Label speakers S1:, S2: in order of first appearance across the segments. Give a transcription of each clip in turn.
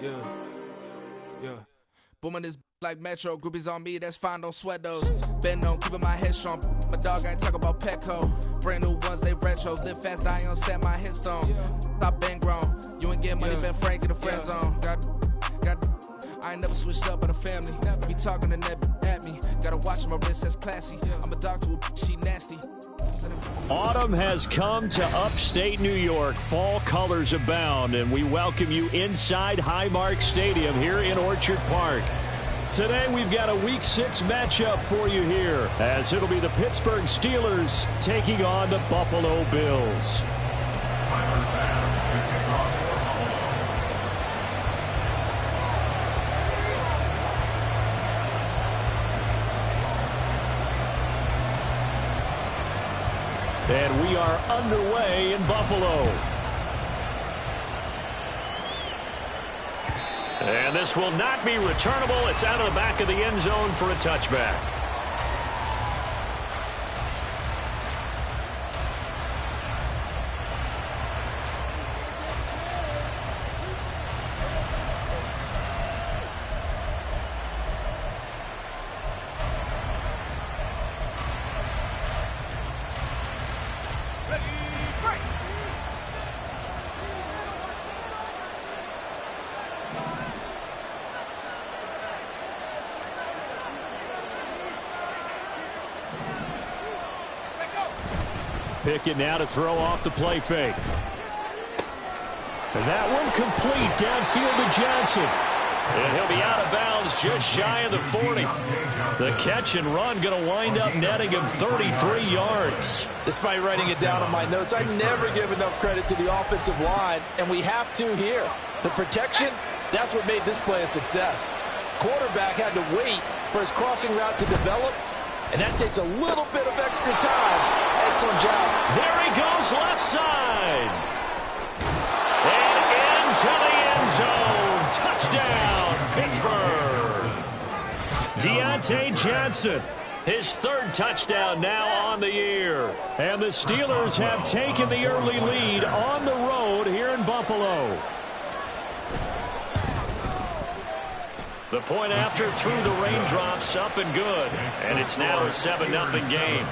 S1: Yeah, yeah. Booming this like Metro, groupies on me, that's fine, don't sweat those. Been on, keeping my head strong. My dog, I ain't talking about Petco. Brand new ones, they retros. Live fast, I ain't on set my headstone. Stop been grown. You ain't get money, been frank in the friend zone. I ain't never switched up on the family. Be talking to that at me. Gotta watch my wrist, that's classy. I'm a dog to a she nasty.
S2: Autumn has come to upstate New York. Fall colors abound, and we welcome you inside Highmark Stadium here in Orchard Park. Today we've got a Week 6 matchup for you here, as it'll be the Pittsburgh Steelers taking on the Buffalo Bills. And we are underway in Buffalo. And this will not be returnable. It's out of the back of the end zone for a touchback. Pickett now to throw off the play fake. And that one complete downfield to Johnson. And he'll be out of bounds just shy of the 40. The catch and run going to wind up netting him 33 yards.
S3: Despite writing it down on my notes, I never give enough credit to the offensive line, and we have to here. The protection, that's what made this play a success. Quarterback had to wait for his crossing route to develop, and that takes a little bit of extra time. Excellent job.
S2: There he goes left side. And into the end zone. Touchdown, Pittsburgh. Deontay Johnson, his third touchdown now on the year. And the Steelers have taken the early lead on the road here in Buffalo. The point after through the raindrops, up and good. And it's now a 7-0 game.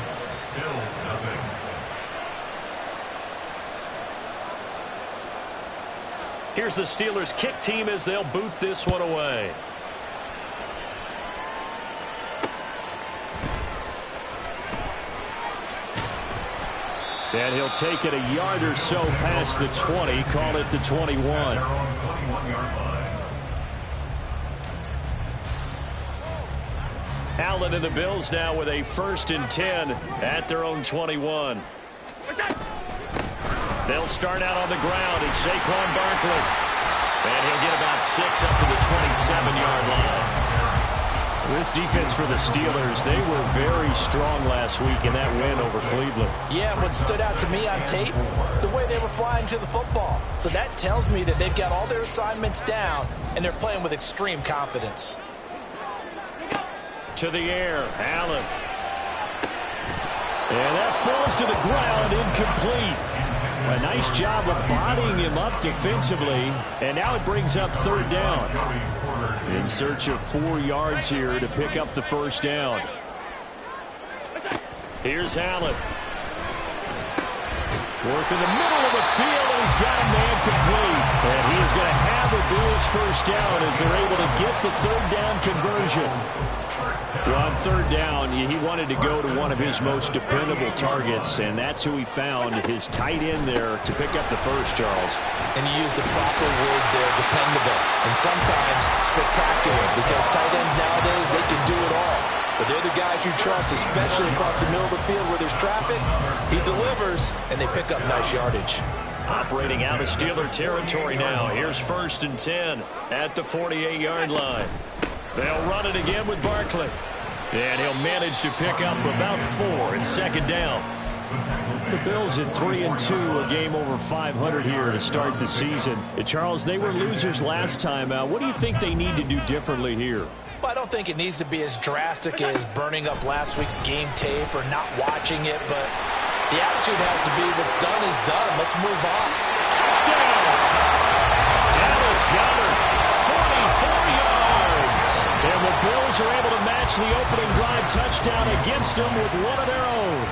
S2: Here's the Steelers kick team as they'll boot this one away. And he'll take it a yard or so past the 20, call it the 21. Allen and the Bills now with a 1st and 10 at their own 21. They'll start out on the ground, and Saquon Barkley. And he'll get about 6 up to the 27-yard line. This defense for the Steelers, they were very strong last week in that win over Cleveland.
S3: Yeah, what stood out to me on tape, the way they were flying to the football. So that tells me that they've got all their assignments down, and they're playing with extreme confidence.
S2: To the air, Allen. And that falls to the ground, incomplete. A nice job of bodying him up defensively, and now it brings up 3rd down. In search of 4 yards here to pick up the 1st down. Here's Allen. Work in the middle of the field, and he's got a man complete. And he is going to have a Bills 1st down as they're able to get the 3rd down conversion. Well, on 3rd down, he wanted to go to one of his most dependable targets, and that's who he found, his tight end there, to pick up the 1st, Charles.
S3: And you use the proper word there, dependable, and sometimes spectacular, because tight ends nowadays, they can do it all. But they're the guys you trust, especially across the middle of the field where there's traffic. He delivers, and they pick up nice yardage.
S2: Operating out of Steeler territory now. Here's 1st and 10 at the 48-yard line. They'll run it again with Barkley. And he'll manage to pick up about 4 in 2nd down. The Bills at 3-2, a game over 500 here to start the season. Charles, they were losers last time out. What do you think they need to do differently here?
S3: Well, I don't think it needs to be as drastic as burning up last week's game tape or not watching it, but the attitude has to be what's done is done. Let's move on.
S2: Touchdown! Dallas Goedert Bills are able to match the opening drive touchdown against them with one of their own.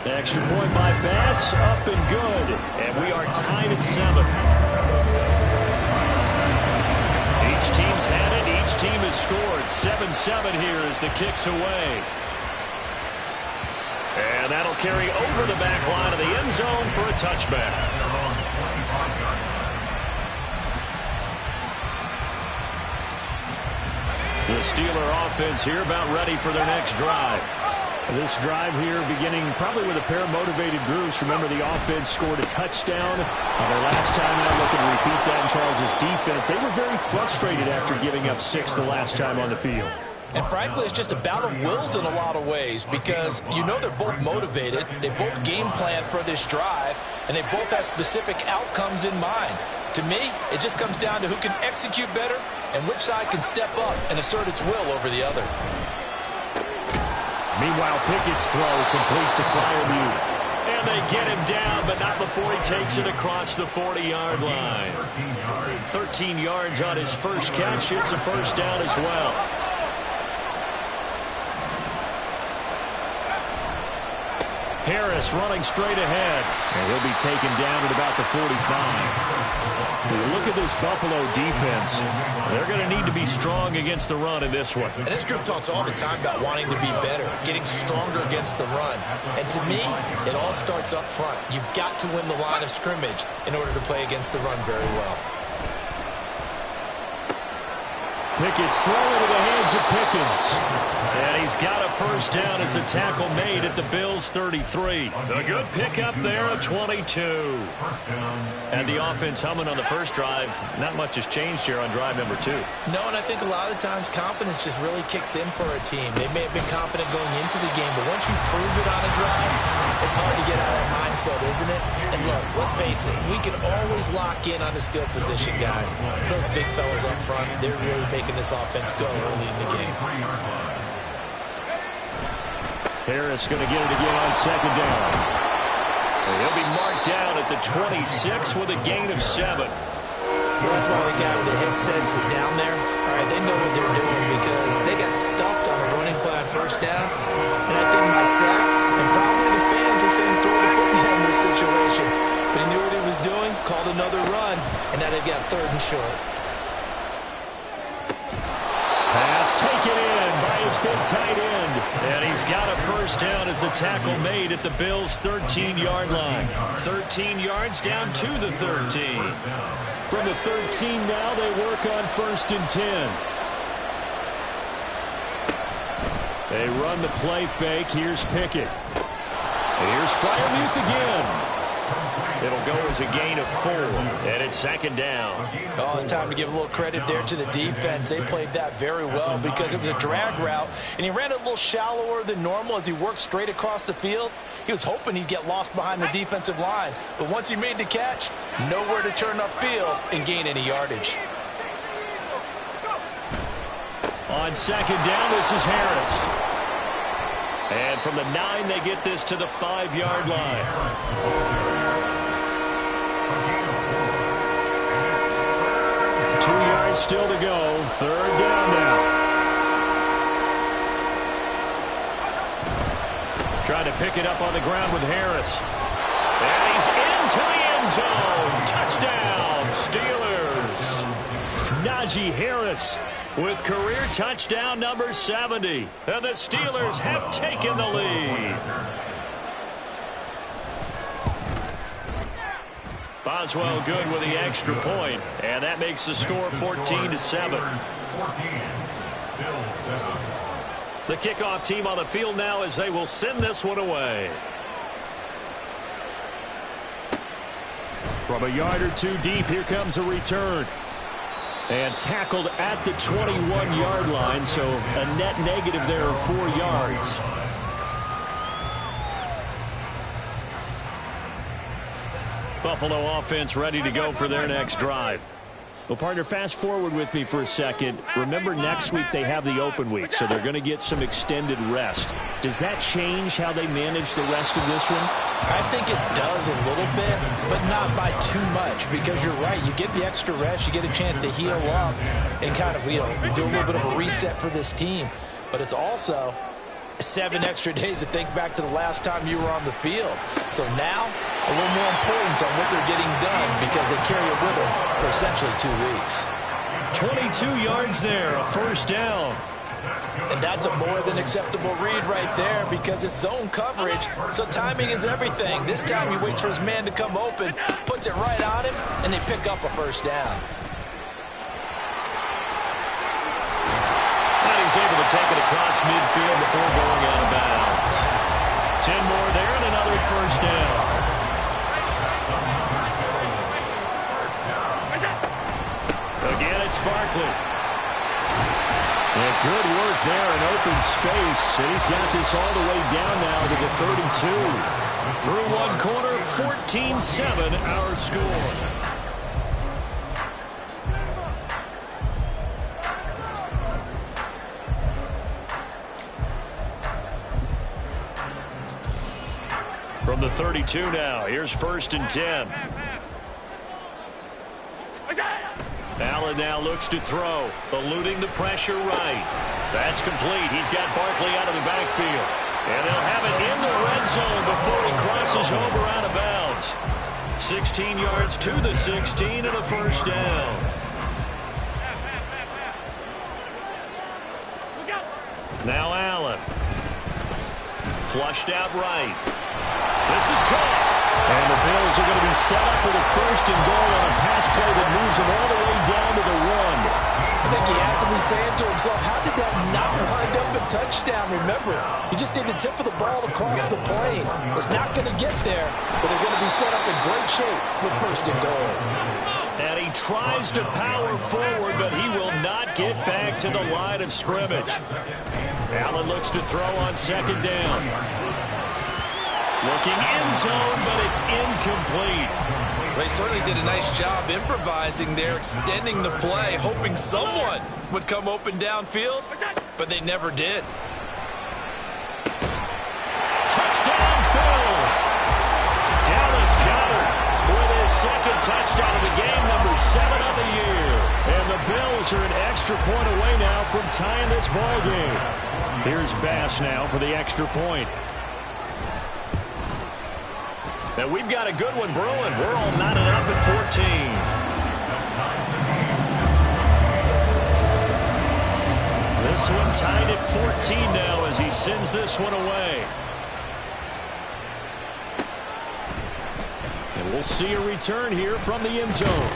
S2: Extra point by Bass, up and good. And we are tied at 7. Each team's had it. Each team has scored. 7-7 here as the kick's away. And that'll carry over the back line of the end zone for a touchback. The Steeler offense here about ready for their next drive. This drive here beginning probably with a pair of motivated groups. Remember, the offense scored a touchdown. Their last time out, looking to repeat that in Charles' defense. They were very frustrated after giving up 6 the last time on the field.
S3: And frankly, it's just a battle of wills in a lot of ways because you know they're both motivated. They both game plan for this drive, and they both have specific outcomes in mind. To me, it just comes down to who can execute better and which side can step up and assert its will over the other.
S2: Meanwhile, Pickett's throw complete to Freiermuth. And they get him down, but not before he takes it across the 40-yard line. 13 yards on his first catch. It's a first down as well. Harris running straight ahead. And he'll be taken down at about the 45. Look at this Buffalo defense. They're going to need to be strong against the run in this one.
S3: And this group talks all the time about wanting to be better, getting stronger against the run. And to me, it all starts up front. You've got to win the line of scrimmage in order to play against the run very well.
S2: Pickett's throw into the hands of Pickens. And he's got a first down as a tackle made at the Bills' 33. A good pickup there at 22. And the offense humming on the first drive. Not much has changed here on drive number 2.
S3: No, and I think a lot of times confidence just really kicks in for a team. They may have been confident going into the game, but once you prove it on a drive, it's hard to get out of that mindset, isn't it? And look, let's face it, we can always lock in on this good position, guys. Those big fellas up front, they're really making this offense go early in the game.
S2: Harris going to get it again on second down. And he'll be marked down at the 26 with a gain of 7.
S3: Well, that's why the guy with the headsets is down there. All right, they know what they're doing because they got stuffed on a running play on first down. And I think myself and probably the fans are saying throw the football in this situation. But he knew what he was doing, called another run, and now they've got 3rd and short.
S2: Pass taken in by his big tight end. And he's got a first down as a tackle made at the Bills' 13-yard line. 13 yards down to the 13. From the 13 now, they work on 1st and 10. They run the play fake. Here's Pickett. Here's Freiermuth again. It'll go as a gain of 4, and it's 2nd down.
S3: Oh, it's time to give a little credit there to the defense. They played that very well because it was a drag route, and he ran it a little shallower than normal as he worked straight across the field. He was hoping he'd get lost behind the defensive line, but once he made the catch, nowhere to turn upfield and gain any yardage.
S2: On 2nd down, this is Harris. And from the 9, they get this to the 5-yard line. 2 yards still to go. 3rd down now. Trying to pick it up on the ground with Harris. And he's into the end zone. Touchdown, Steelers. Najee Harris with career touchdown number 70. And the Steelers have taken the lead. Boswell good with the extra point, and that makes the score 14-7. The kickoff team on the field now as they will send this one away. From a yard or 2 deep, here comes a return. And tackled at the 21-yard line, so a net negative there of 4 yards. Buffalo offense ready to go for their next drive. Well, partner, fast forward with me for a second. Remember, next week they have the open week, so they're going to get some extended rest. Does that change how they manage the rest of this one?
S3: I think it does a little bit, but not by too much, because you're right. You get the extra rest. You get a chance to heal up and kind of, do a little bit of a reset for this team. But it's also 7 extra days to think back to the last time you were on the field. So now, a little more importance on what they're getting done because they carry it with them for essentially 2 weeks.
S2: 22 yards there, a first down.
S3: And that's a more than acceptable read right there because it's zone coverage, so timing is everything. This time he waits for his man to come open, puts it right on him, and they pick up a first down.
S2: He's able to take it across midfield before going out of bounds. 10 more there and another first down. Again, it's Barkley. And good work there in open space. And he's got this all the way down now to the 32. Through one quarter, 14-7 our score. From the 32 now, here's 1st and 10. Allen now looks to throw, eluding the pressure right. That's complete. He's got Barkley out of the backfield. And they'll have it in the red zone before he crosses over out of bounds. 16 yards to the 16 and a first down. Now Allen. Flushed out right. This is caught. And the Bills are going to be set up with a 1st and goal on a pass play that moves them all the way down to the 1.
S3: I think he has to be saying to himself, how did that not wind up a touchdown? Remember, he just did the tip of the ball across the plane. It's not going to get there, but they're going to be set up in great shape with 1st and goal.
S2: And he tries to power forward, but he will not get back to the line of scrimmage. Allen looks to throw on 2nd down. Looking end zone, but it's incomplete.
S3: They certainly did a nice job improvising there, extending the play, hoping someone would come open downfield, but they never did.
S2: Touchdown, Bills! Dallas Goedert with his 2nd touchdown of the game, number 7 of the year. And the Bills are an extra point away now from tying this ball game. Here's Bass now for the extra point. And we've got a good one brewing. We're all knotted up at 14. This one tied at 14 now as he sends this one away. And we'll see a return here from the end zone.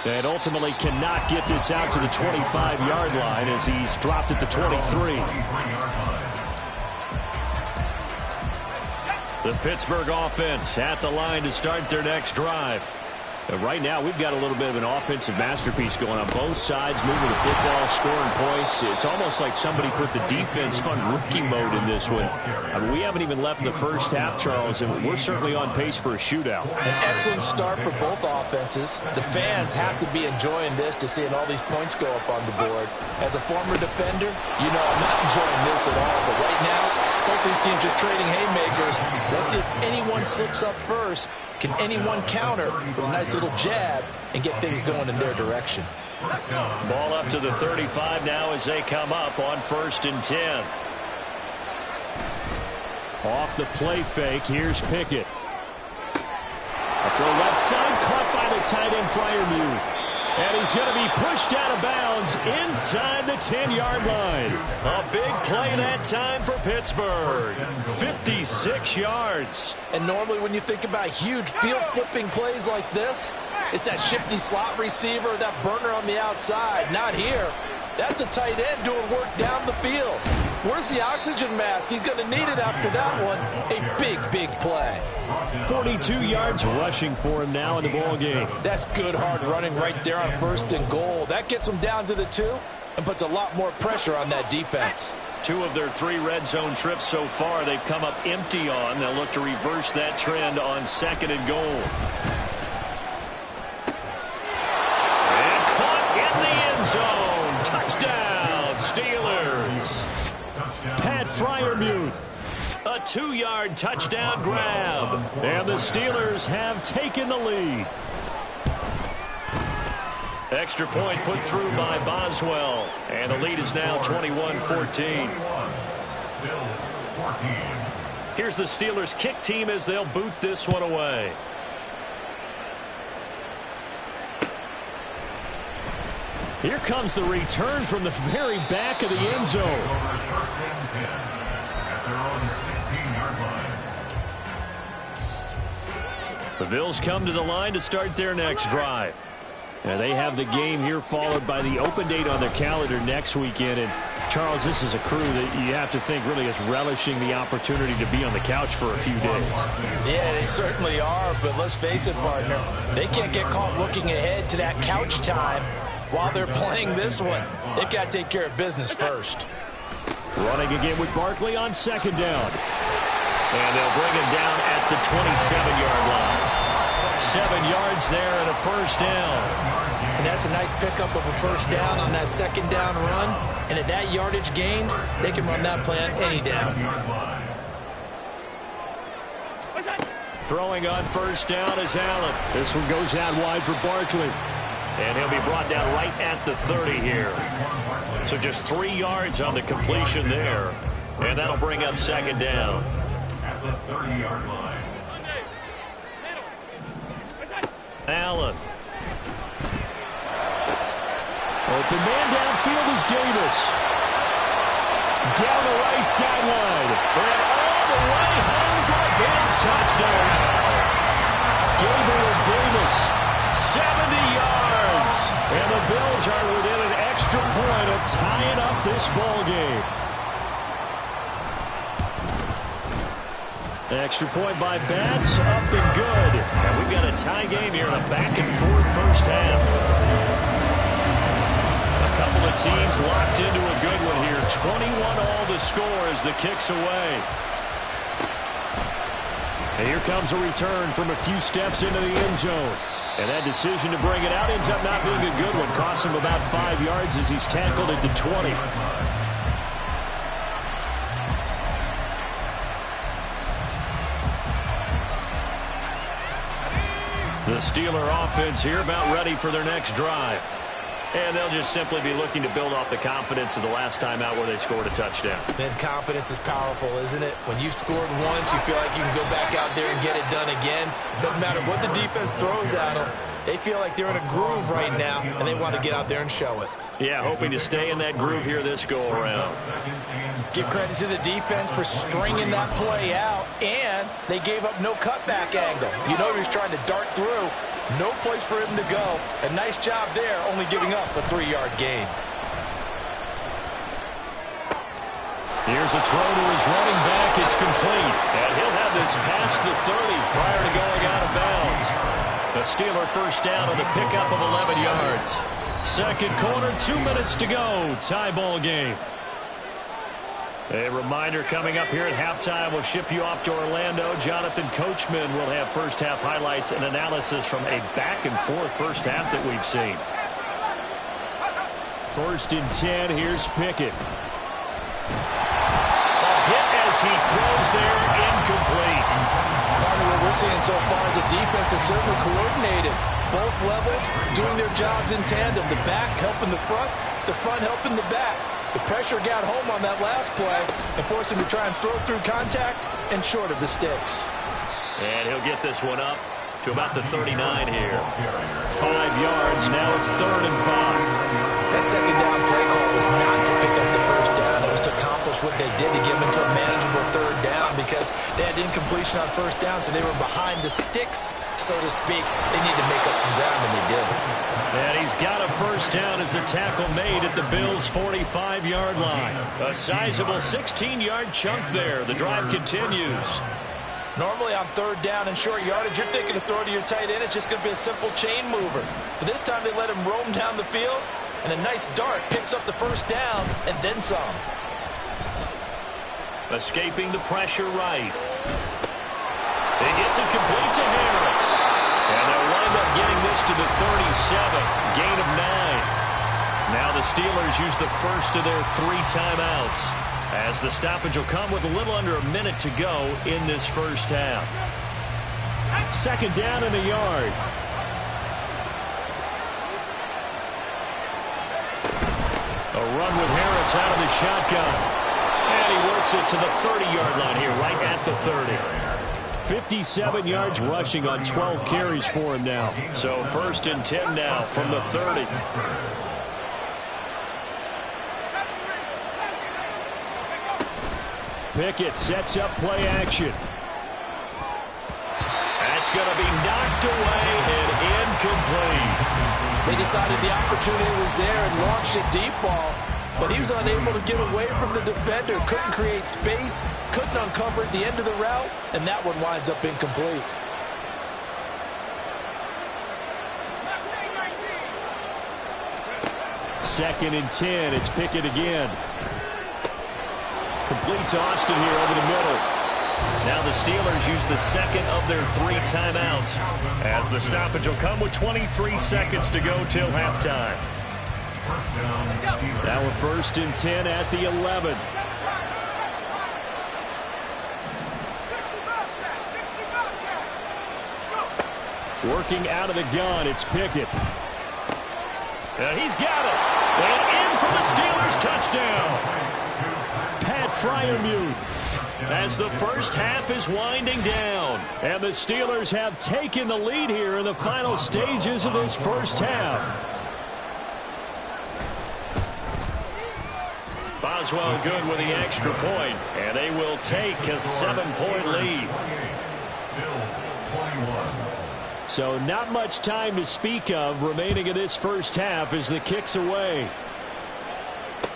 S2: And ultimately cannot get this out to the 25-yard line as he's dropped at the 23. The Pittsburgh offense at the line to start their next drive. And right now, we've got a little bit of an offensive masterpiece going on both sides, moving the football, scoring points. It's almost like somebody put the defense on rookie mode in this one. I mean, we haven't even left the first half, Charles, and we're certainly on pace for a shootout.
S3: An excellent start for both offenses. The fans have to be enjoying this to seeing all these points go up on the board. As a former defender, you know I'm not enjoying this at all. But right now, both these teams just trading haymakers. Let's see if anyone slips up first. Can anyone counter with a nice little jab and get things going in their direction?
S2: Ball up to the 35 now as they come up on 1st and 10. Off the play fake, here's Pickett. Throw left side, caught by the tight end Freiermuth. And he's going to be pushed out of bounds inside the 10-yard line. A big play that time for Pittsburgh. 56 yards.
S3: And normally when you think about huge field-flipping plays like this, it's that shifty slot receiver, that burner on the outside. Not here. That's a tight end doing work down the field. Where's the oxygen mask? He's going to need it after that one. A big, big play.
S2: 42 yards rushing for him now in the ball game.
S3: That's good hard running right there on 1st and goal. That gets him down to the 2 and puts a lot more pressure on that defense.
S2: 2 of their 3 red zone trips so far they've come up empty on. They'll look to reverse that trend on 2nd and goal. Freiermuth. A 2-yard touchdown grab. And the Steelers have taken the lead. Extra point put through by Boswell. And the lead is now 21-14. Here's the Steelers kick team as they'll boot this one away. Here comes the return from the very back of the end zone. The Bills come to the line to start their next drive. Now they have the game here followed by the open date on their calendar next weekend. And Charles, this is a crew that you have to think really is relishing the opportunity to be on the couch for a few days.
S3: Yeah, they certainly are, but let's face it, partner. They can't get caught looking ahead to that couch time while they're playing this one. They've got to take care of business first.
S2: Running again with Barkley on second down. And they'll bring him down at the 27-yard line. 7 yards there and a first down.
S3: And that's a nice pickup of a first down on that second down run. And at that yardage gain, they can run that play on any down.
S2: Throwing on first down is Allen. This one goes out wide for Barkley. And he'll be brought down right at the 30 here. So just 3 yards on the completion there. And that'll bring up second down. At the 30-yard line. Allen. Open man downfield is Davis. Down the right sideline. And all the way home for a Bills touchdown. Gabriel Davis, 70 yards. And the Bills are within an extra point of tying up this ball game. Extra point by Bass, up and good. And we've got a tie game here in a back-and-forth first half. A couple of teams locked into a good one here. 21-all the score as the kick's away. And here comes a return from a few steps into the end zone. And that decision to bring it out ends up not being a good one. Costs him about 5 yards as he's tackled at the 20. The Steeler offense here about ready for their next drive. And they'll just simply be looking to build off the confidence of the last time out where they scored a touchdown.
S3: Man, confidence is powerful, isn't it? When you've scored once, you feel like you can go back out there and get it done again. Doesn't matter what the defense throws at them. They feel like they're in a groove right now, and they want to get out there and show it.
S2: Yeah, hoping to stay in that groove here this go-around.
S3: Give credit to the defense for stringing that play out, and they gave up no cutback angle. You know he was trying to dart through. No place for him to go. A nice job there, only giving up a 3-yard gain.
S2: Here's a throw to his running back. It's complete. And he'll have this past the 30 prior to going out of bounds. The Steeler first down on the pickup of 11 yards. Second quarter, 2 minutes to go. Tie ball game. A reminder coming up here at halftime. We'll ship you off to Orlando. Jonathan Coachman will have first half highlights and analysis from a back-and-forth first half that we've seen. 1st and 10. Here's Pickett. A hit as he throws there, incomplete.
S3: Part of what we're seeing so far is the defense is certainly coordinated. Both levels doing their jobs in tandem. The back helping the front helping the back. The pressure got home on that last play and forced him to try and throw through contact and short of the sticks.
S2: And he'll get this one up to about the 39 here. 5 yards. Now it's 3rd and 5.
S3: That second down play call was not to pick up the first down. It was to accomplish what they did to get them into a manageable 3rd down because they had incompletion on first down, so they were behind the sticks, so to speak. They needed to make up some ground, and they did.
S2: And he's got a first down as a tackle made at the Bills' 45-yard line. A sizable 16-yard chunk there. The drive continues.
S3: Normally on 3rd down and short yardage, you're thinking to throw to your tight end. It's just going to be a simple chain mover. But this time they let him roam down the field, and a nice dart picks up the first down and then some.
S2: Escaping the pressure right. He gets it complete to Harris. And they'll wind up getting this to the 37. Gain of 9. Now the Steelers use the first of their 3 timeouts. as the stoppage will come with a little under a minute to go in this first half. Second down in the yard. A run with Harris out of the shotgun. And he works it to the 30-yard line here, right at the 30. 57 yards rushing on 12 carries for him now. So first and 10 now from the 30. Pickett sets up play action. That's going to be knocked away and incomplete.
S3: They decided the opportunity was there and launched a deep ball, but he was unable to get away from the defender, couldn't create space, couldn't uncover at the end of the route, and that one winds up incomplete.
S2: Second and 10, it's Pickett again. Complete to Austin here over the middle. Now the Steelers use the second of their 3 timeouts, as the stoppage will come with 23 seconds to go till halftime. Now we're first and 10 at the 11. Working out of the gun, it's Pickett. And he's got it. And in for the Steelers touchdown. Pat Freiermuth. As the first half is winding down. And the Steelers have taken the lead here in the final stages of this first half. Boswell good with the extra point, and they will take a 7-point lead. So not much time to speak of remaining in this first half as the kick's away.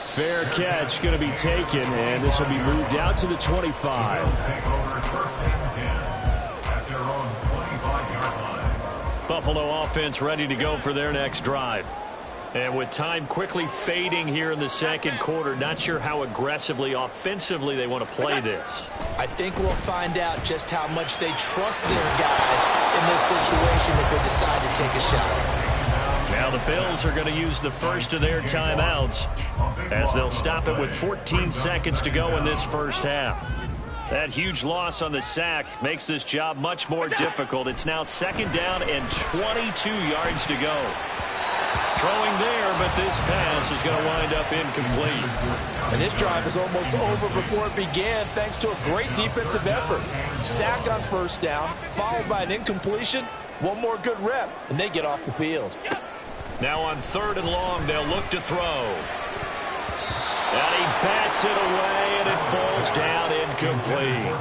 S2: Fair catch going to be taken, and this will be moved out to the 25. Buffalo offense ready to go for their next drive. And with time quickly fading here in the second quarter, not sure how aggressively, offensively they want to play this.
S3: I think we'll find out just how much they trust their guys in this situation if they decide to take a shot.
S2: Now the Bills are going to use the first of their timeouts as they'll stop it with 14 seconds to go in this first half. That huge loss on the sack makes this job much more difficult. It's now second down and 22 yards to go. Throwing there, but this pass is going to wind up incomplete.
S3: And this drive is almost over before it began thanks to a great defensive effort. Sack on first down, followed by an incompletion. One more good rep, and they get off the field.
S2: Now on third and long, they'll look to throw. And he bats it away, and it falls down incomplete.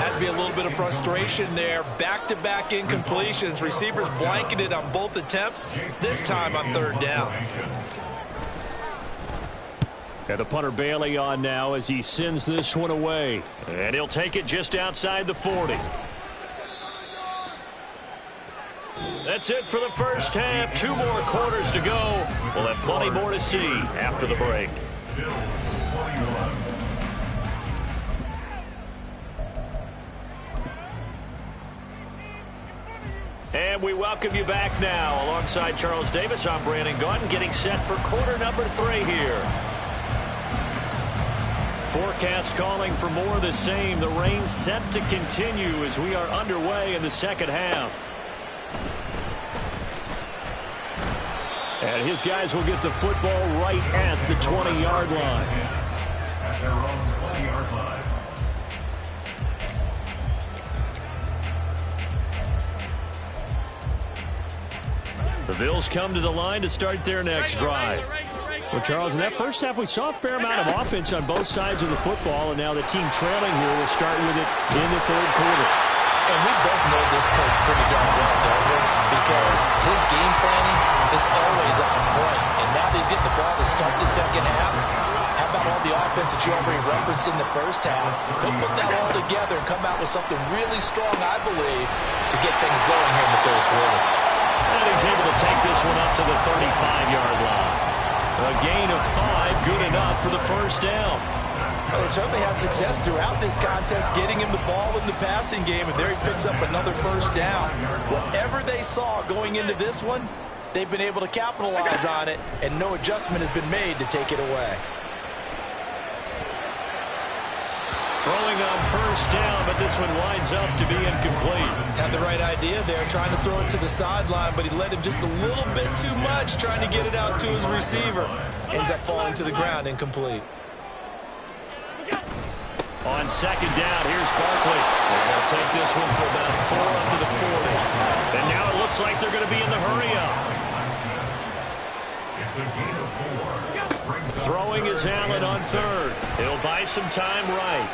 S3: Has to be a little bit of frustration there. Back-to-back incompletions. Receivers blanketed on both attempts, this time on third down.
S2: And the punter Bailey on now as he sends this one away. And he'll take it just outside the 40. That's it for the first half. 2 more quarters to go. We'll have plenty more to see after the break. And we welcome you back now. Alongside Charles Davis, I'm Brandon Gaudin, getting set for quarter number 3 here. Forecast calling for more of the same. The rain set to continue as we are underway in the second half. And his guys will get the football right at the 20-yard line. At their own 20-yard line. The Bills come to the line to start their next drive. Well, Charles, in that first half, we saw a fair amount of offense on both sides of the football, and now the team trailing here will start with it in the third quarter.
S3: And we both know this coach pretty darn well, don't we? Because his game planning is always on point. And now that he's getting the ball to start the second half, how about all the offense that you already referenced in the first half? He'll put that all together and come out with something really strong, I believe, to get things going here in the third quarter.
S2: And he's able to take this one up to the 35-yard line. A gain of 5, good enough for the first down.
S3: Well, they certainly had success throughout this contest getting him the ball in the passing game, and there he picks up another first down. Whatever they saw going into this one, they've been able to capitalize on it, and no adjustment has been made to take it away.
S2: Throwing on first down, but this one winds up to be incomplete.
S3: Had the right idea there, trying to throw it to the sideline, but he led him just a little bit too much, trying to get it out to his receiver. Ends up falling to the ground, incomplete.
S2: On second down, here's Barkley. And they'll take this one for about 4 up to the 40. And now it looks like they're going to be in the hurry-up. Throwing is Allen on third. He'll buy some time right.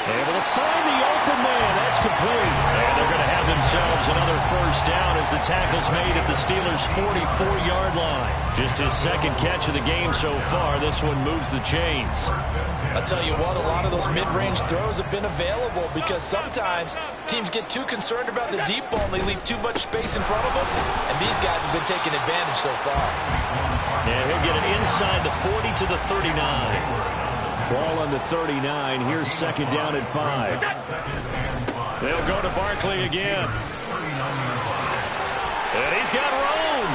S2: Able to find the open man. That's complete. And they're going to have themselves another first down as the tackle's made at the Steelers' 44-yard line. Just his second catch of the game so far. This one moves the chains.
S3: I'll tell you what, a lot of those mid-range throws have been available because sometimes teams get too concerned about the deep ball and they leave too much space in front of them. And these guys have been taking advantage so far.
S2: And he'll get it inside the 40 to the 39. Ball on the 39. Here's second down and 5. They'll go to Barkley again. And he's got room.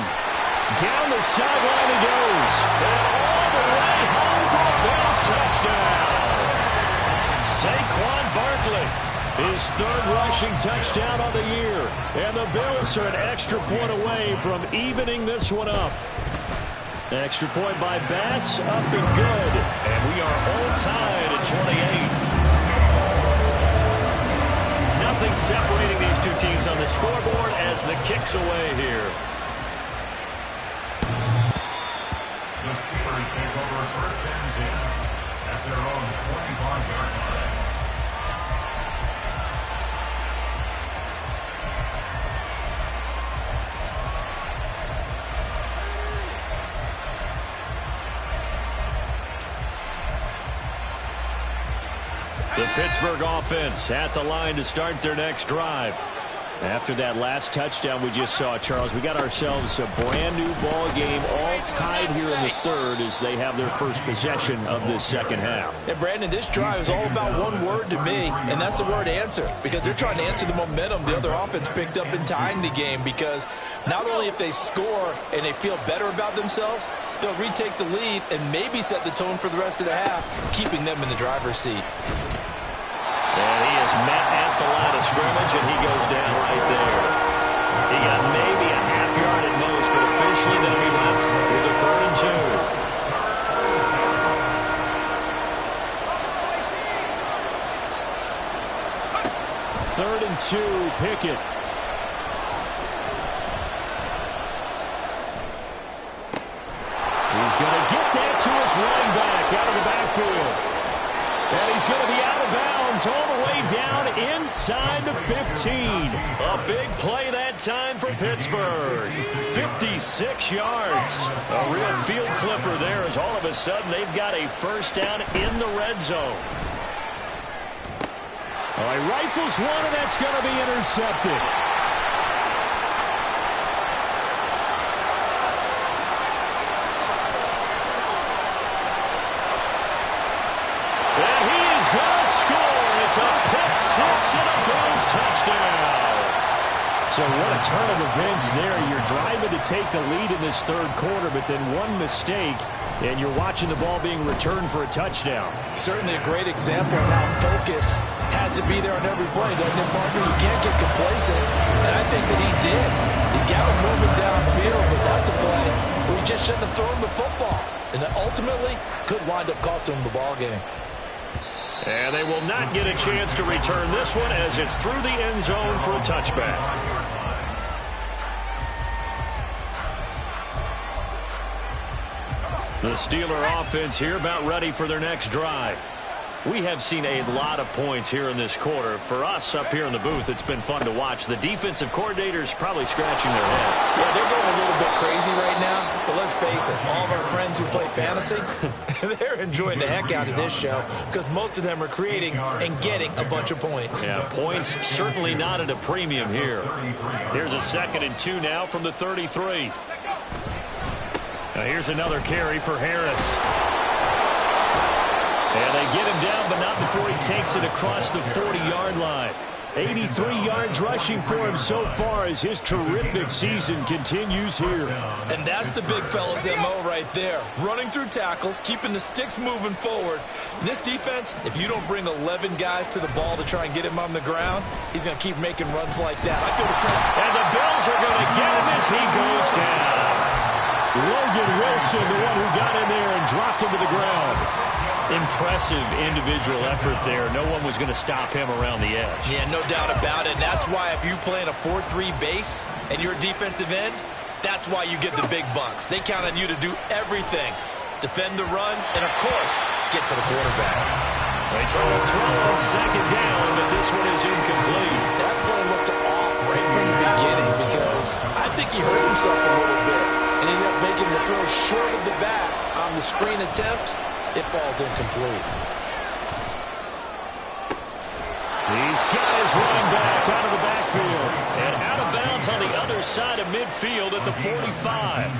S2: Down the sideline he goes. And all the way home for a Bills touchdown. Saquon Barkley, his third rushing touchdown of the year. And the Bills are an extra point away from evening this one up. Extra point by Bass, up and good. And we are all tied at 28. Nothing separating these two teams on the scoreboard as the kick's away here.
S4: The Steelers take over first and 10 at their own 25-yard line.
S2: The Pittsburgh offense at the line to start their next drive. After that last touchdown we just saw, Charles, we got ourselves a brand new ball game, all tied here in the third as they have their first possession of this second half.
S3: And Brandon, this drive is all about one word to me, and that's the word answer, because they're trying to answer the momentum the other offense picked up in tying the game, because not only if they score and they feel better about themselves, they'll retake the lead and maybe set the tone for the rest of the half, keeping them in the driver's seat.
S2: And he is met at the line of scrimmage, and he goes down right there. He got maybe a half yard at most, but officially they'll be left with a 3rd and 2. 3rd and 2, Pickett. He's going to get that to his running back out of the backfield. And he's going to be out of bounds all the way down inside the 15. A big play that time for Pittsburgh. 56 yards. A real field flipper there as all of a sudden they've got a first down in the red zone. All right, rifles one, and that's going to be intercepted. A pick six and a Bills touchdown. So what a turn of events there. You're driving to take the lead in this third quarter, but then one mistake, and you're watching the ball being returned for a touchdown.
S3: Certainly a great example of how focus has to be there on every play, doesn't it, partner? You can't get complacent, and I think that he did. He's got him moving downfield, but that's a play where he just shouldn't have thrown the football, and that ultimately could wind up costing him the ball game.
S2: And they will not get a chance to return this one as it's through the end zone for a touchback. The Steeler offense here about ready for their next drive. We have seen a lot of points here in this quarter. For us up here in the booth, it's been fun to watch. The defensive coordinators probably scratching their heads.
S3: Yeah, they're going a little bit crazy right now, but let's face it, all of our friends who play fantasy, they're enjoying the heck out of this show because most of them are creating and getting a bunch of points.
S2: Yeah, points certainly not at a premium here. Here's a 2nd and 2 now from the 33. Now here's another carry for Harris. And they get him down, but not before he takes it across the 40-yard line. 83 yards rushing for him so far as his terrific season continues here.
S3: And that's the big fella's MO right there. Running through tackles, keeping the sticks moving forward. This defense, if you don't bring 11 guys to the ball to try and get him on the ground, he's going to keep making runs like that. I feel the pressure.
S2: And the Bills are going to get him as he goes down. Logan Wilson, the one who got in there and dropped him to the ground. Impressive individual effort there. No one was going to stop him around the edge.
S3: Yeah, no doubt about it. And that's why if you play in a 4-3 base and you're a defensive end, that's why you get the big bucks. They count on you to do everything. Defend the run and, of course, get to the quarterback.
S2: They try to throw on second down, but this one is incomplete.
S3: That play looked off right from the beginning because I think he hurt himself a little bit and ended up making the throw short of the back on the screen attempt. It falls incomplete.
S2: These guys running back out of the backfield. And out of bounds on the other side of midfield at the 45.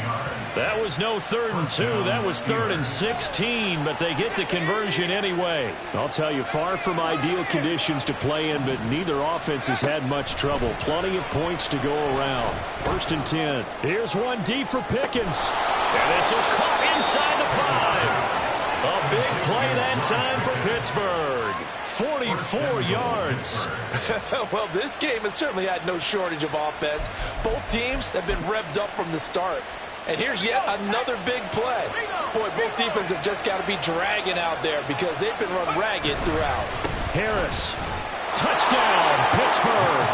S2: That was no 3rd and 2. That was 3rd and 16, but they get the conversion anyway. I'll tell you, far from ideal conditions to play in, but neither offense has had much trouble. Plenty of points to go around. 1st and 10. Here's one deep for Pickens. And this is caught inside the 5. A big play that time for Pittsburgh. 44 yards.
S3: Well, this game has certainly had no shortage of offense. Both teams have been revved up from the start. And here's yet another big play. Boy, both defenses have just got to be dragging out there because they've been run ragged throughout.
S2: Harris. Touchdown, Pittsburgh.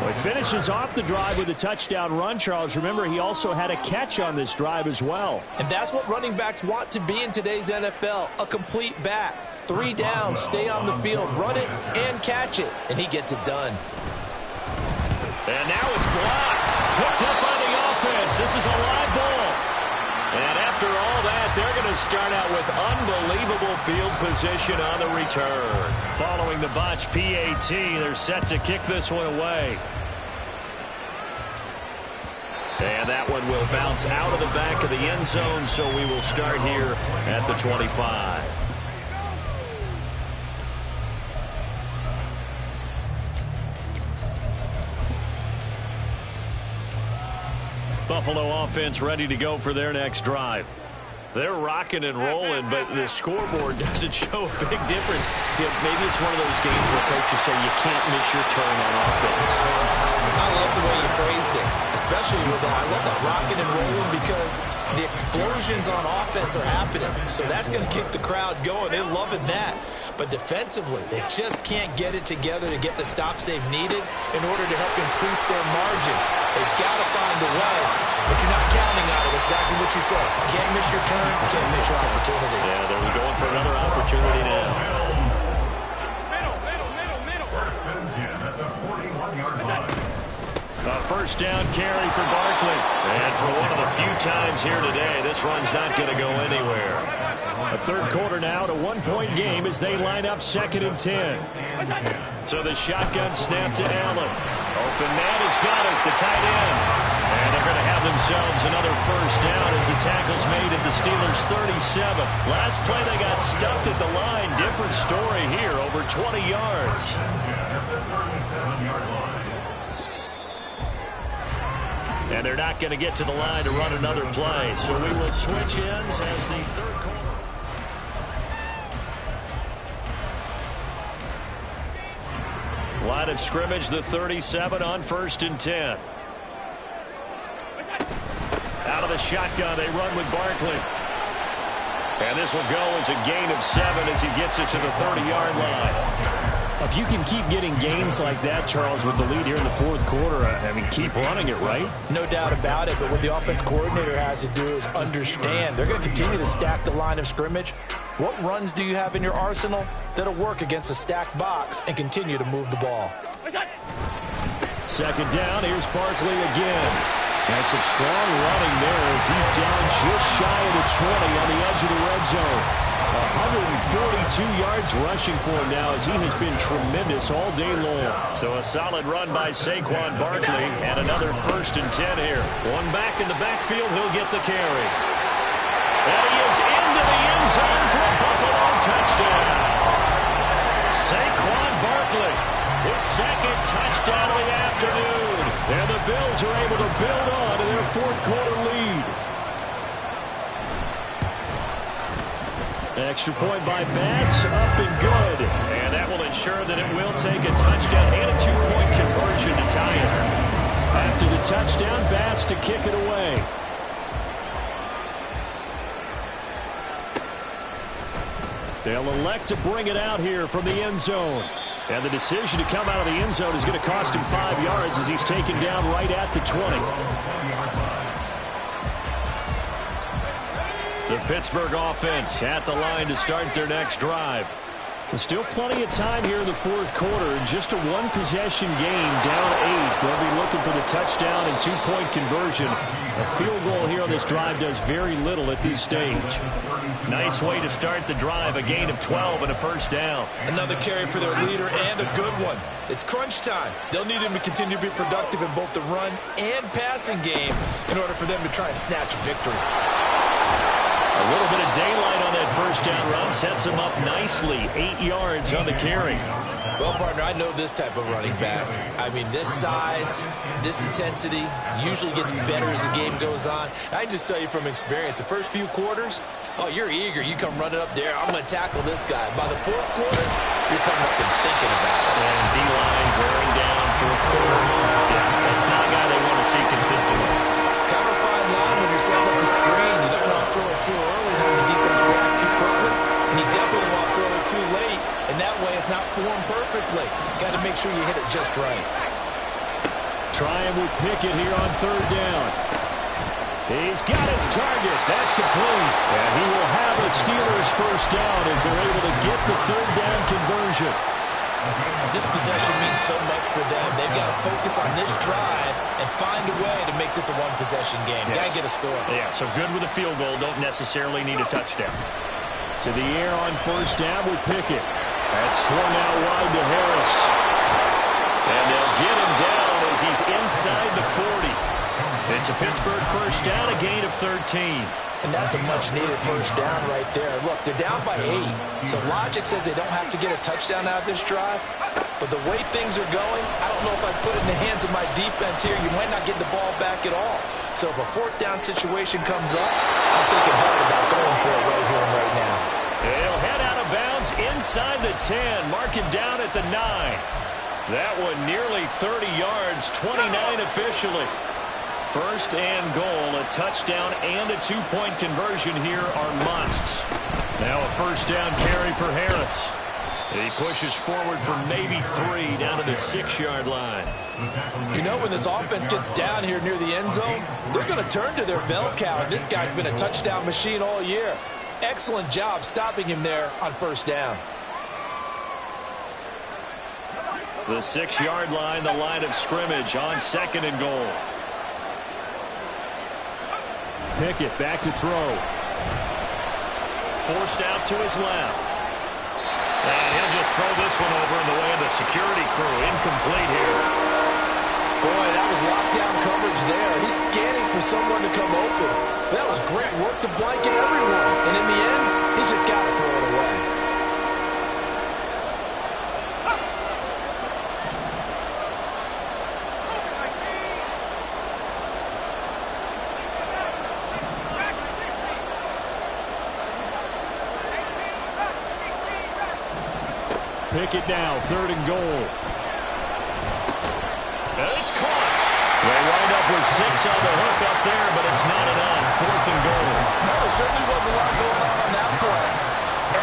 S2: Well, he finishes off the drive with a touchdown run, Charles. Remember, he also had a catch on this drive as well.
S3: And that's what running backs want to be in today's NFL, a complete back. 3 downs, stay on the field, run it, and catch it. And he gets it done.
S2: And now it's blocked. Picked up by the offense. This is a live ball. And after all that, they're going to start out with unbelievable field position on the return. Following the botch PAT, they're set to kick this one away. And that one will bounce out of the back of the end zone, so we will start here at the 25. Buffalo offense ready to go for their next drive. They're rocking and rolling, but the scoreboard doesn't show a big difference. Maybe it's one of those games where coaches say you can't miss your turn on offense.
S3: I love the way you phrased it, especially with that. I love that rocking and rolling because the explosions on offense are happening. So that's going to keep the crowd going. They're loving that. But defensively, they just can't get it together to get the stops they've needed in order to help increase their margin. They've got to find a way, but you're not counting on it. Exactly what you said. Can't miss your turn, can't miss your opportunity.
S2: Yeah, they're going for another opportunity now. A 1st down carry for Barkley. And for one of the few times here today, this run's not going to go anywhere. A 3rd quarter now, to 1-point game as they line up 2nd and 10. So the shotgun snap to Allen. Open man has got it, the tight end. And they're going to have themselves another 1st down as the tackle's made at the Steelers' 37. Last play they got stuffed at the line. Different story here, over 20 yards. And they're not going to get to the line to run another play. So we will switch ends as the 3rd quarter. Line of scrimmage, the 37 on 1st and 10. Out of the shotgun, they run with Barkley. And this will go as a gain of 7 as he gets it to the 30-yard line. If you can keep getting gains like that, Charles, with the lead here in the 4th quarter, I mean, keep running it, right?
S3: No doubt about it, but what the offense coordinator has to do is understand. They're going to continue to stack the line of scrimmage. What runs do you have in your arsenal that'll work against a stacked box and continue to move the ball?
S2: 2nd down, here's Barkley again. And some strong running there as he's down just shy of the 20 on the edge of the red zone. 142 yards rushing for him now as he has been tremendous all day long. So a solid run by Saquon Barkley and another 1st and 10 here. One back in the backfield, he'll get the carry. And he is into the end zone for a Buffalo touchdown. Saquon second touchdown of the afternoon. And the Bills are able to build on to their fourth quarter lead. Extra point by Bass, up and good. And that will ensure that it will take a touchdown and a two-point conversion to tie it. After the touchdown, Bass to kick it away. They'll elect to bring it out here from the end zone. And the decision to come out of the end zone is going to cost him 5 yards as he's taken down right at the 20. The Pittsburgh offense at the line to start their next drive. There's still plenty of time here in the fourth quarter. Just a one-possession game, down 8. They'll be looking for the touchdown and two-point conversion. A field goal here on this drive does very little at this stage. Nice way to start the drive, a gain of 12 and a first down.
S3: Another carry for their leader and a good one. It's crunch time. They'll need him to continue to be productive in both the run and passing game in order for them to try and snatch a victory.
S2: A little bit of daylight on that first down run sets him up nicely. 8 yards on the carry.
S3: Well, partner, I know this type of running back. I mean, this size, this intensity usually gets better as the game goes on. I can just tell you from experience, the first few quarters, oh, you're eager. You come running up there, I'm going to tackle this guy. By the fourth quarter, you're coming up and thinking about it.
S2: And D-line wearing down fourth quarter. Yeah, that's not a guy they want to see consistently.
S3: Kind of a fine line when you're setting up the screen. You don't want to throw it too early and have the defense react too quickly. And you definitely don't want to throw it too late. And that way it's not formed perfectly. Got to make sure you hit it just right.
S2: Trying with Pickett here on third down. He's got his target. That's complete. And he will have a Steelers first down as they're able to get the third down conversion.
S3: This possession means so much for them. They've got to focus on this drive and find a way to make this a one-possession game.
S2: Yes.
S3: Got to get a score.
S2: Yeah, so good with a field goal. Don't necessarily need a touchdown. To the air on first down with Pickett. That's swung out wide to Harris. And they'll get him down as he's inside the 40. It's a Pittsburgh first down, a gain of 13.
S3: And that's a much-needed first down right there. Look, they're down by 8. So logic says they don't have to get a touchdown out of this drive. But the way things are going, I don't know if I put it in the hands of my defense here. You might not get the ball back at all. So if a fourth down situation comes up, I'm thinking hard about going for it right here and right now.
S2: They'll head out of bounds inside the 10. Mark him down at the 9. That one nearly 30 yards, 29 officially. First and goal, a touchdown and a two-point conversion here are musts. Now a first down carry for Harris. He pushes forward for maybe 3 down to the 6-yard line.
S3: You know, when this offense gets down here near the end zone, they're going to turn to their bell cow. And this guy's been a touchdown machine all year. Excellent job stopping him there on first down.
S2: The 6-yard line, the line of scrimmage on second and goal. Pickett back to throw. Forced out to his left. And he'll just throw this one over in the way of the security crew. Incomplete here.
S3: Boy, that was lockdown coverage there. He's scanning for someone to come open. That was great work to blanket everyone. And in the end, he's just got to throw it away.
S2: Pickett now, third and goal. And it's caught. They wind up with 6 on the hook up there, but it's not enough. Fourth and goal.
S3: No, there certainly wasn't a lot going on that play.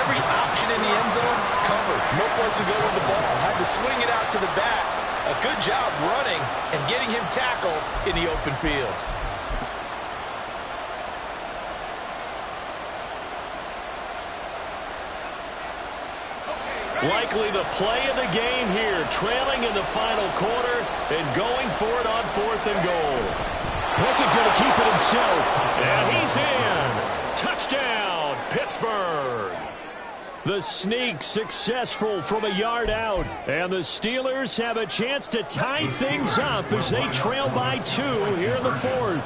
S3: Every option in the end zone covered. No place to go with the ball. Had to swing it out to the back. A good job running and getting him tackled in the open field.
S2: Likely the play of the game here, trailing in the final quarter and going for it on fourth and goal. Pickett going to keep it himself, and he's in. Touchdown, Pittsburgh. The sneak successful from a yard out, and the Steelers have a chance to tie things up as they trail by 2 here in the fourth.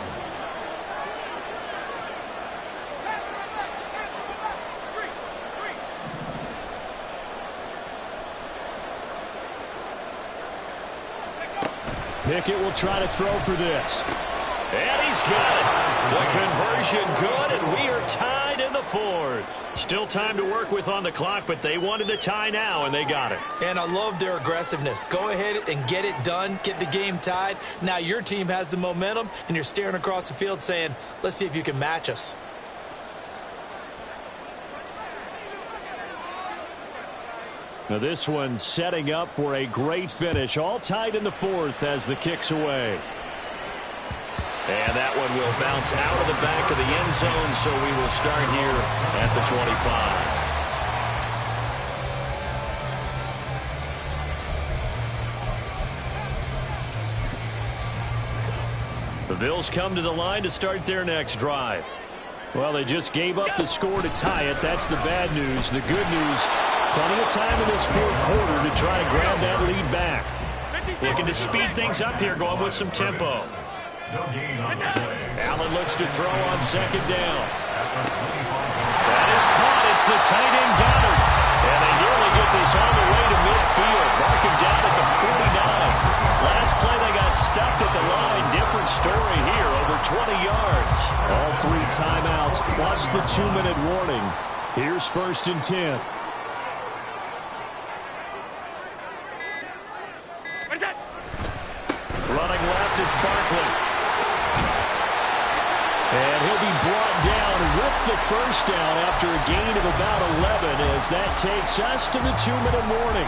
S2: Pickett will try to throw for this. And he's got it. The conversion good, and we are tied in the fourth. Still time to work with on the clock, but they wanted a tie now, and they got it.
S3: And I love their aggressiveness. Go ahead and get it done. Get the game tied. Now your team has the momentum, and you're staring across the field saying, let's see if you can match us.
S2: Now this one setting up for a great finish. All tied in the fourth as the kick's away. And that one will bounce out of the back of the end zone, so we will start here at the 25. The Bills come to the line to start their next drive. Well, they just gave up the score to tie it. That's the bad news. The good news, plenty of time in this fourth quarter to try to grab that lead back. Looking to speed things up here, going with some tempo. Allen looks to throw on second down. That is caught. It's the tight end Goddard. And they nearly get this all the way to midfield. Mark him down at the 49. Last play they got stuffed at the line. Different story here, over 20 yards. All 3 timeouts plus the 2-minute warning. Here's 1st and 10. Running left, it's Barkley. And he'll be brought down with the first down after a gain of about 11 as that takes us to the 2-minute warning.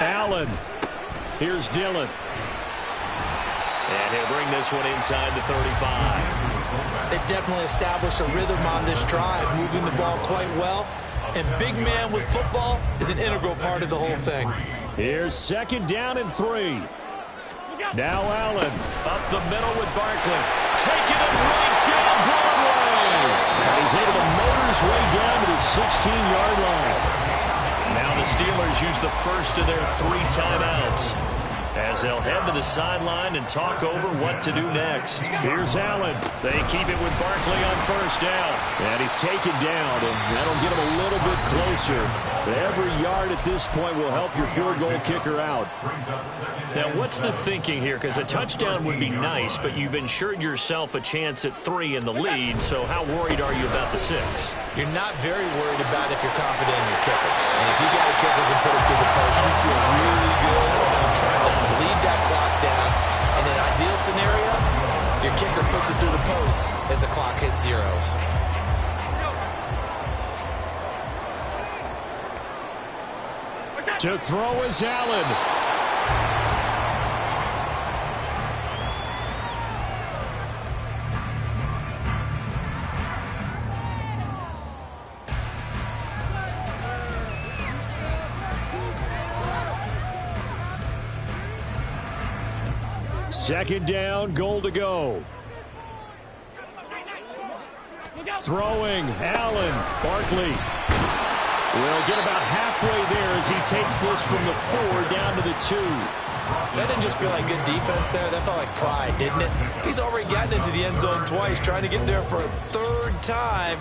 S2: Allen. Here's Dillon. And he'll bring this one inside the 35.
S3: They definitely established a rhythm on this drive, moving the ball quite well. And big man with football is an integral part of the whole thing.
S2: Here's 2nd down and 3. Now Allen up the middle with Barkley. Taking it right down Broadway. And he's able to motor his way down to the 16-yard line. Now the Steelers use the first of their 3 timeouts as they'll head to the sideline and talk over what to do next. Here's Allen. They keep it with Barkley on 1st down. And he's taken down, and that'll get him a little bit closer. Every yard at this point will help your field goal kicker out. Now, what's the thinking here? Because a touchdown would be nice, but you've ensured yourself a chance at 3 in the lead, so how worried are you about the 6?
S3: You're not very worried about if you're confident in your kicker. And if you got a kicker who can put it through the post, you feel really good about trying to bleed that clock down. In an ideal scenario, your kicker puts it through the post as the clock hits zeros.
S2: To throw is Allen. Second down, goal to go. Throwing, Allen. Barkley will get about halfway there as he takes this from the 4 down to the 2.
S3: That didn't just feel like good defense there. That felt like pride, didn't it? He's already gotten into the end zone twice, trying to get there for a 3rd time.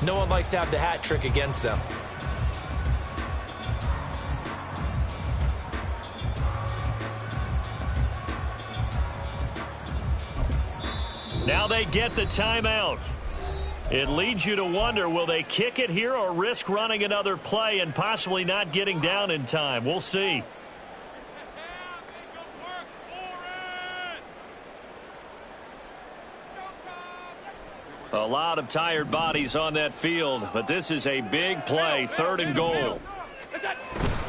S3: No one likes to have the hat trick against them.
S2: Now they get the timeout. It leads you to wonder, will they kick it here or risk running another play and possibly not getting down in time? We'll see. A lot of tired bodies on that field, but this is a big play, 3rd and goal.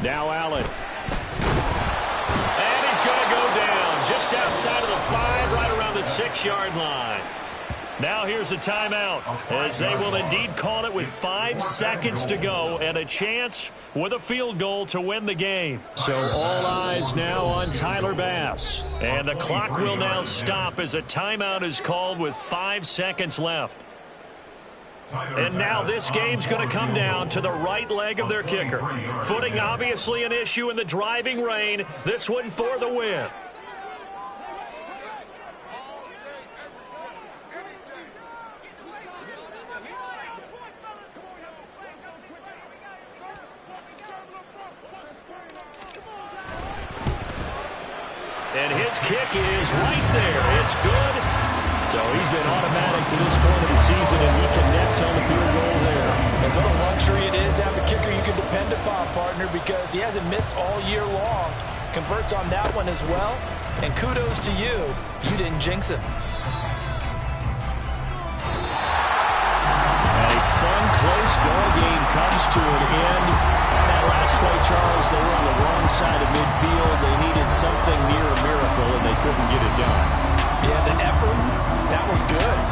S2: Now Allen. And he's going to go down just outside of the 5, right around the 6-yard line. Now here's a timeout as they will indeed call it with 5 seconds to go and a chance with a field goal to win the game. So all eyes now on Tyler Bass. And the clock will now stop as a timeout is called with 5 seconds left. And now this game's going to come down to the right leg of their kicker. Footing obviously an issue in the driving rain. This one for the win. his kick is right there. It's good. So he's been automatic to this point of the season, and he connects on the field goal there.
S3: And what a luxury it is to have a kicker you can depend upon, partner, because he hasn't missed all year long. Converts on that one as well. And kudos to you. You didn't jinx him.
S2: A fun, close ball game comes to an end. On that last play, Charles, they were on the wrong side of midfield. They needed something near a miracle, and they couldn't get it done.
S3: Yeah, the effort, that was good.